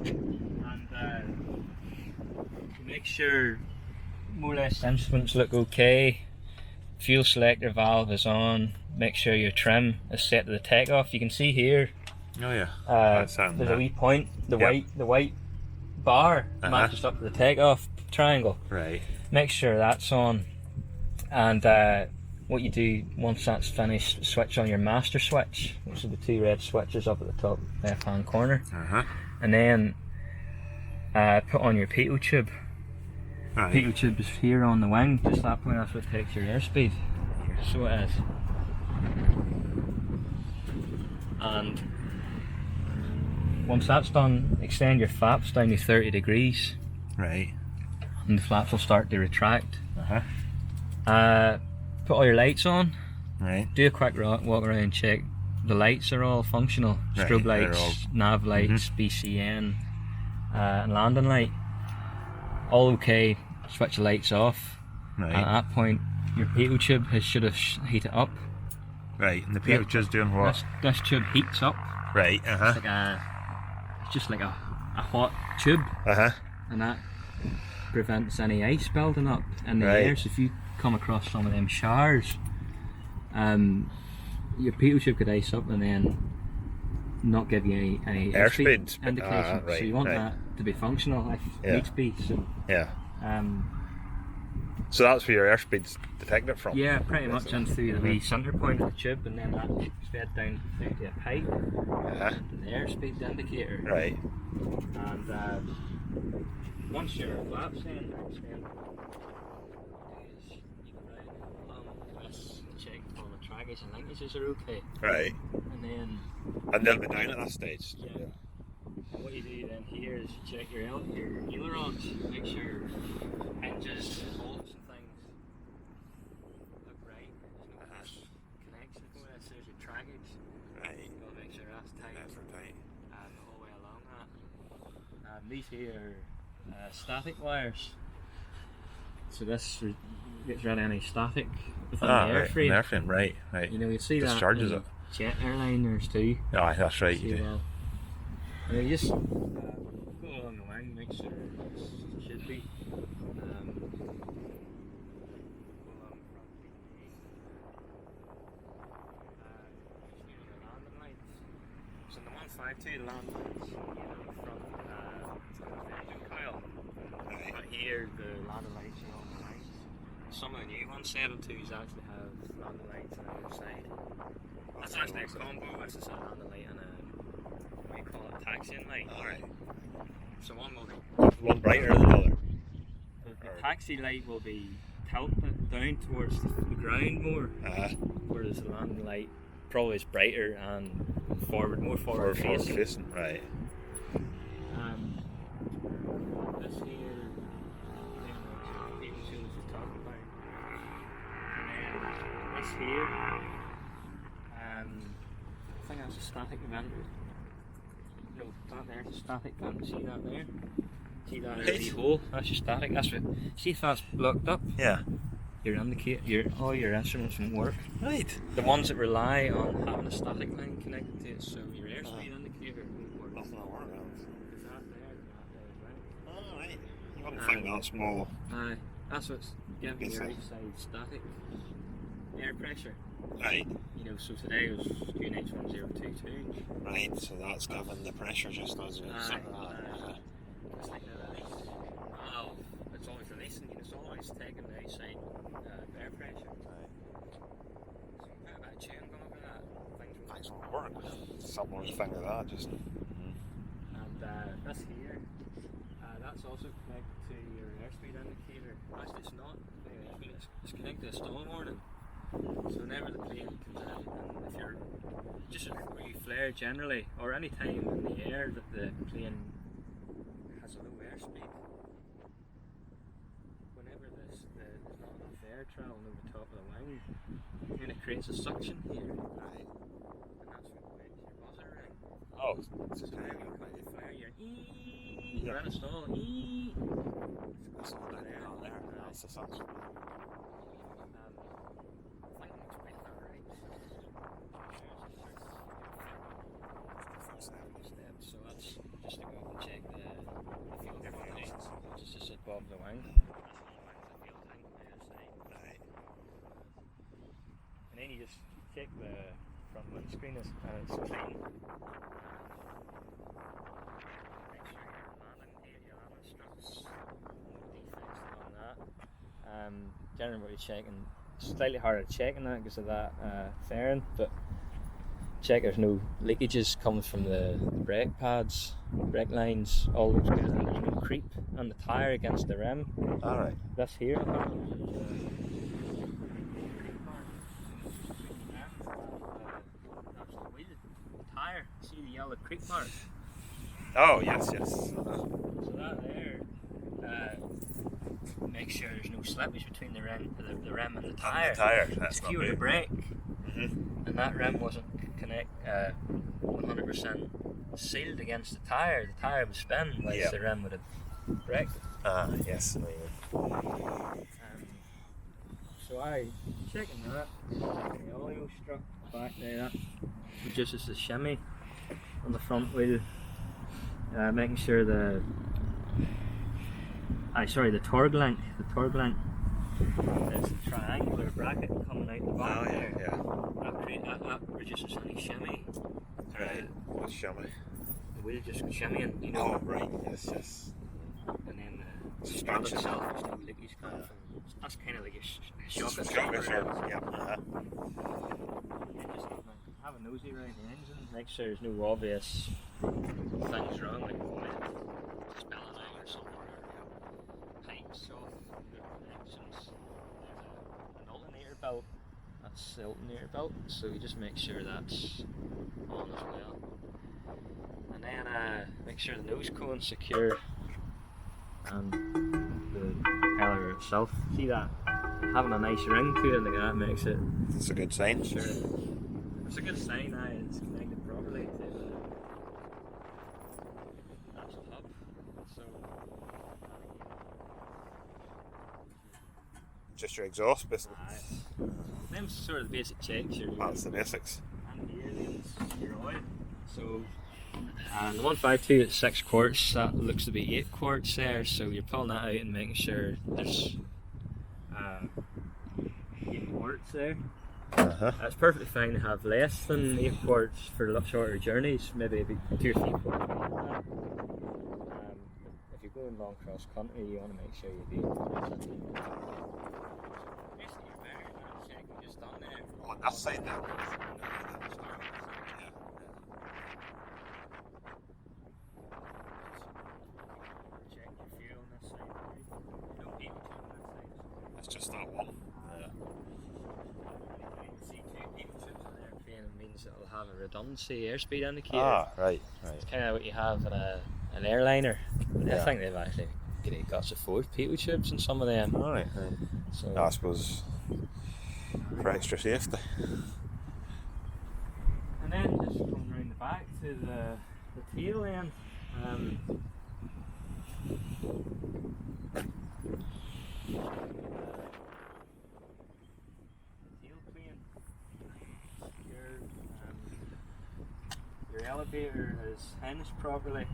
And make sure more or less instruments look okay. Fuel selector valve is on. Make sure your trim is set to the takeoff. You can see here. Oh yeah. There's a wee point. The white bar matches up to the takeoff triangle. Right. Make sure that's on. And what you do once that's finished, switch on your master switch, which are the two red switches up at the top left hand corner. And then put on your pitot tube. Right. Pitot tube is here on the wing, just that point. That's what takes your airspeed. So it is. And once that's done, extend your flaps down to 30 degrees. Right. And the flaps will start to retract. Put all your lights on. Right. Do a quick walk around and check the lights are all functional. Strobe lights, nav lights, BCN, and landing light. All okay. Switch the lights off. Right. And at that point, your pitot tube should have heated up. Right. And the pitot tube's doing what? This tube heats up. Right. It's just like a hot tube. And that prevents any ice building up in the air. So if you come across some of them showers, your pitot tube could ice up and then not give you any airspeed indication. So you want that to be functional if needs be. So so that's where your airspeed's detected from? Yeah, pretty much in through the wee centre point of the tube, and then that fed down through to a pipe and the airspeed indicator. Right. And once your flaps in, check all the trackage and linkages are okay. Right. And they'll be down at that stage. Yeah. What you do then here is you check your ailerons, make sure hinges, bolts and things look right. There's no connection where it says your trackage. Right. You've got to make sure that's tight. That's tight. The whole way along that. These here are static wires. So this gets rid of any static within the airframe. Airframe, right. You know, you see that discharges it. Jet airliners too. Yeah, that's right. You do. Well. And you just go along the wing, make sure it should be. Go along the front your landing lights. So in the 152 landing lights, from the engine coil. Right. But here the landing lights are on the wings. Some of the new 172s actually have landing lights on the other side. That's actually a combo. This is a landing light and a call it taxiing light. Alright. So one will be one brighter than the other. The taxi light will be tilted down towards the ground more, whereas the landing light probably is brighter and more forward facing. Right. This here, people should talk about, and then this here, I think that's a static vent. No, that there's a static vent. See that there? See that wee hole? That's your static. That's what. See if that's blocked up? Yeah. Your indicator, all your instruments won't work. Right. The ones that rely on having a static line connected to it, so your airspeed indicator won't work. That's not working. Is that there? Is that there as well? Oh, right. You wouldn't think that small. Aye, that's what's giving your outside static air pressure. Right. You know, so today was QNH 1022. Right, so that's given the pressure just as it's It's like the release. Well, it's always releasing, it's always taking the outside air pressure. Right. So you put a bit of tune going over that, Things will work. Something when you think of that, just. And this here, that's also connected to your airspeed indicator. Actually, it's not. It's connected to a stall warning. So whenever the plane comes in, and if you're just before you flare generally, or any time in the air that the plane has a low airspeed, whenever there's not enough air traveling over the top of the wing, then it creates a suction here. Right. And that's what makes your buzzer ring. Oh, So whenever you flare, you're you're in a stall, That's all down there. That's the suction. So that's just to go and check above the wing. Right. And then you just check the front windscreen and it's clean. Make sure your landing gear, your landing strips, no defects along that. Generally what you're checking, slightly harder to check in that because of that fairing, but check there's no leakages coming from the brake pads, brake lines, all looks good, and there's no creep on the tyre against the rim. Alright. This here. Tyre, see the yellow creep mark? Oh, yes. So that there, make sure there's no slippage between the rim and the tyre. The tyre, that's If not you were to good. brake, Mm-hmm. and that rim wasn't 100% sealed against the tyre would spin whilst Yeah. the rim would have braked. Yes. So I checking that, the oil struck back there, that reduces the shimmy on the front wheel, making sure the torque length is the triangular bracket coming out the back there. That reduces any shimmy. Right. What's shimmy? The wheel just shimmying, you know. Oh, right. Yes. And then the strap Suspension. itself is no leakage coming from. That's kind of like a shock Shock absorber. Yeah. Just have a nosy around the engine, make sure there's no obvious things wrong, like spilling out or something, or pipes off the connections. There's an alternator belt, that's the alternator belt, so you just make sure that's on as well. And then make sure the nose cone's secure and the propeller itself. See that? Having a nice ring to it like that makes it. It's a good sign. Sure. It's a good sign now it's connected properly to the actual hub. So Just your exhaust, basically. them sort of the basic checks. That's the basics. And here is your oil. So the 152 at 6 quarts, that looks to be 8 quarts there, so you're pulling that out and making sure there's 8 quarts there. It's perfectly fine to have less than 8 quarts for shorter journeys, maybe 2 or 3 quarts. If you're going long cross country, you want to make sure you do. Basically, your bearing check we just done there. On that side now. Check your fuel on this side. No heat on this side. It's just that one. See 2 heat tubes on the airplane, it means it'll have a redundancy airspeed indicator. Right. It's kind of what you have in an airliner. I Yeah. think they've actually got support pitot tubes in some of them. Alright. So I suppose for extra safety. and then just coming round the back to the tail end. Tail plane. Your elevator is hinged properly.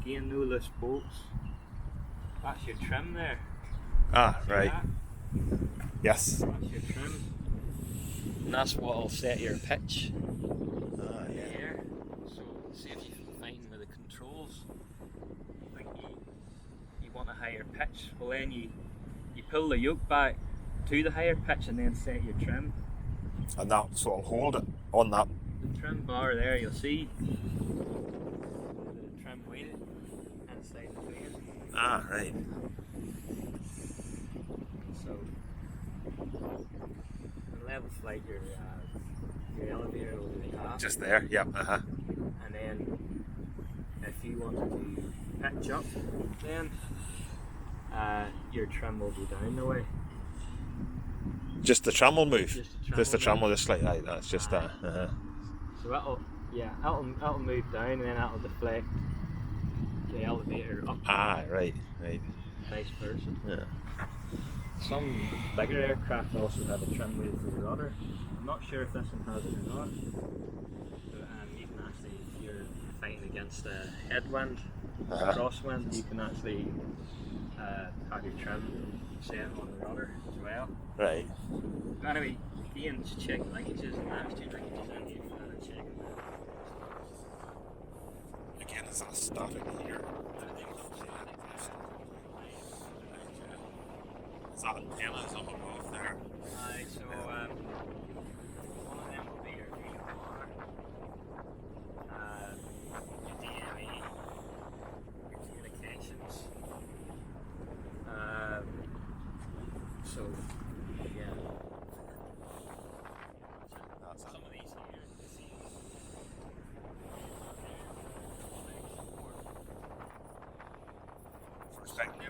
Again, no loose bolts. That's your trim there. See Right. that? Yes. That's your trim. And that's what will set your pitch here. So see if you can find with the controls. Like you want a higher pitch. Well then you pull the yoke back to the higher pitch and then set your trim. And that sort of hold it on that. The trim bar there you'll see the trim weighted inside the plane. Right. So on level flight your elevator will be half. Just there. Yeah. And then if you wanted to pitch up then your trim will go down the way. Just the trim will move. Just the trim will just like that. That's just that. So that'll move down and then that'll deflect the elevator up. Right. Vice versa. Yeah. Some bigger aircraft also have a trim wheel for the rudder. I'm not sure if this one has it or not. But you can actually, if you're fighting against a headwind, crosswind, you can actually have your trim set on the rudder as well. Right. Anyway, again, just check linkages and that, two linkages in here, and check. Again, is that static here? Is that antennas up above there? Aye, so one of them will be your VLR, your DME, your communications. So, yeah. That's Some of these here, you see,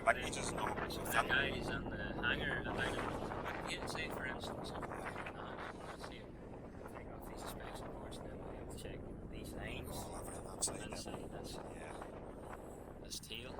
like you just know. so the guys in the hangar about it. Yeah, say for instance, let's see, take off these inspection boards and then we have to check these lines Oh, everything that's like inside this yeah. tail.